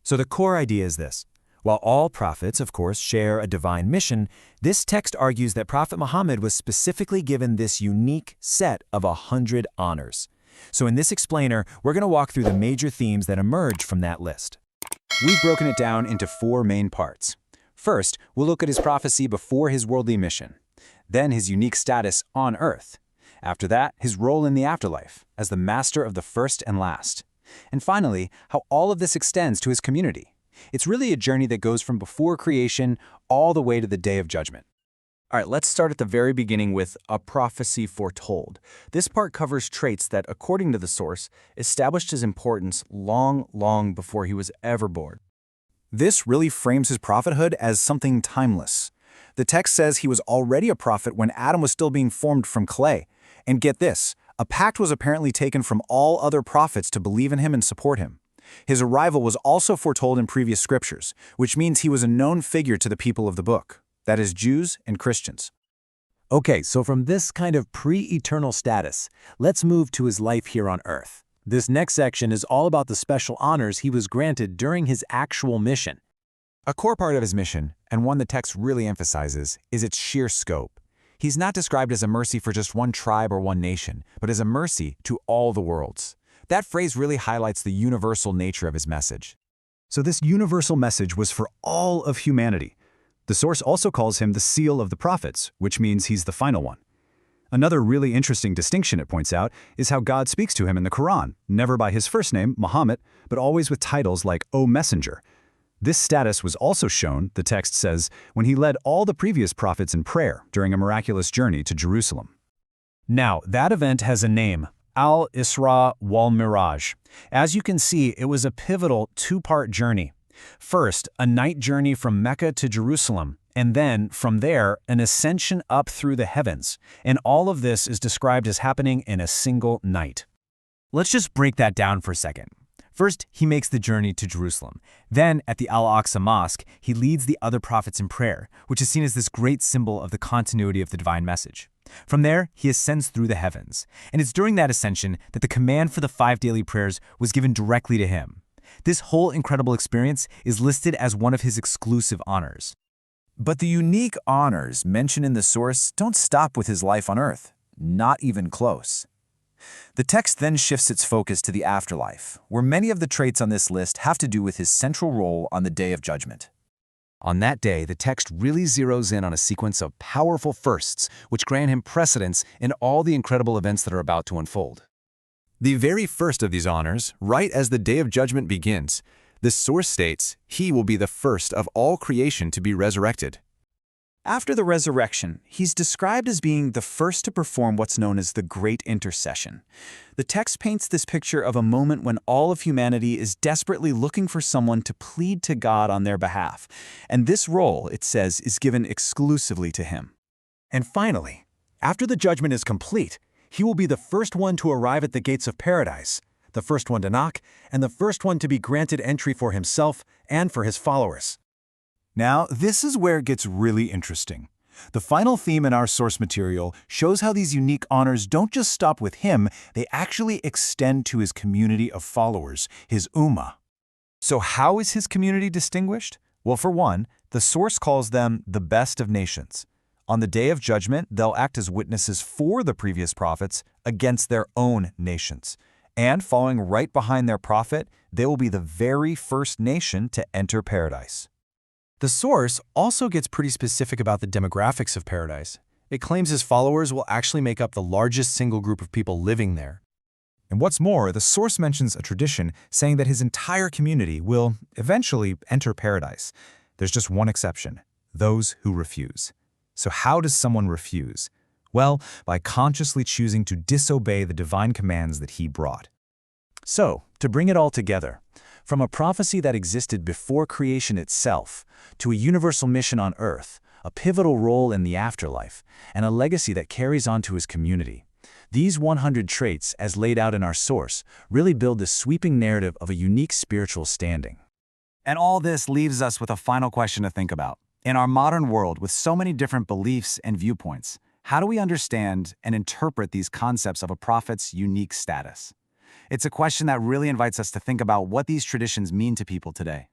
So the core idea is this. While all prophets, of course, share a divine mission, this text argues that Prophet Muhammad was specifically given this unique set of 100 honors. So in this explainer, we're going to walk through the major themes that emerge from that list. We've broken it down into 4 main parts. First, we'll look at his prophecy before his worldly mission. Then his unique status on earth. After that, his role in the afterlife, as the master of the first and last. And finally, how all of this extends to his community. It's really a journey that goes from before creation all the way to the Day of Judgment. All right, let's start at the very beginning with a prophecy foretold. This part covers traits that, according to the source, established his importance long before he was ever born. This really frames his prophethood as something timeless. The text says he was already a prophet when Adam was still being formed from clay. And get this, a pact was apparently taken from all other prophets to believe in him and support him. His arrival was also foretold in previous scriptures, which means he was a known figure to the people of the book, that is, Jews and Christians. Okay, so from this kind of pre-eternal status, let's move to his life here on earth. This next section is all about the special honors he was granted during his actual mission. A core part of his mission, and one the text really emphasizes, is its sheer scope. He's not described as a mercy for just one tribe or one nation, but as a mercy to all the worlds. That phrase really highlights the universal nature of his message. So this universal message was for all of humanity. The source also calls him the seal of the prophets, which means he's the final one. Another really interesting distinction it points out is how God speaks to him in the Quran, never by his first name, Muhammad, but always with titles like, O Messenger. This status was also shown, the text says, when he led all the previous prophets in prayer during a miraculous journey to Jerusalem. Now, that event has a name, Al-Isra, wal-Mi'raj. As you can see, it was a pivotal 2-part journey. First, a night journey from Mecca to Jerusalem, and then, from there, an ascension up through the heavens. And all of this is described as happening in a single night. Let's just break that down for a second. First, he makes the journey to Jerusalem. Then, at the Al-Aqsa Mosque, he leads the other prophets in prayer, which is seen as this great symbol of the continuity of the divine message. From there, he ascends through the heavens. And it's during that ascension that the command for the 5 daily prayers was given directly to him. This whole incredible experience is listed as one of his exclusive honors. But the unique honors mentioned in the source don't stop with his life on earth, not even close. The text then shifts its focus to the afterlife, where many of the traits on this list have to do with his central role on the Day of Judgment. On that day, the text really zeroes in on a sequence of powerful firsts, which grant him precedence in all the incredible events that are about to unfold. The very first of these honors, right as the Day of Judgment begins, the source states he will be the first of all creation to be resurrected. After the resurrection, he's described as being the first to perform what's known as the Great Intercession. The text paints this picture of a moment when all of humanity is desperately looking for someone to plead to God on their behalf, and this role, it says, is given exclusively to him. And finally, after the judgment is complete, he will be the first one to arrive at the gates of paradise, the first one to knock, and the first one to be granted entry for himself and for his followers. Now, this is where it gets really interesting. The final theme in our source material shows how these unique honors don't just stop with him, they actually extend to his community of followers, his Ummah. So how is his community distinguished? Well, for one, the source calls them the best of nations. On the Day of Judgment, they'll act as witnesses for the previous prophets against their own nations. And following right behind their prophet, they will be the very first nation to enter paradise. The source also gets pretty specific about the demographics of paradise. It claims his followers will actually make up the largest single group of people living there. And what's more, the source mentions a tradition saying that his entire community will eventually enter paradise. There's just one exception: those who refuse. So how does someone refuse? Well, by consciously choosing to disobey the divine commands that he brought. So, to bring it all together, from a prophecy that existed before creation itself, to a universal mission on earth, a pivotal role in the afterlife, and a legacy that carries on to his community, these 100 traits, as laid out in our source, really build this sweeping narrative of a unique spiritual standing. And all this leaves us with a final question to think about. In our modern world, with so many different beliefs and viewpoints, how do we understand and interpret these concepts of a prophet's unique status? It's a question that really invites us to think about what these traditions mean to people today.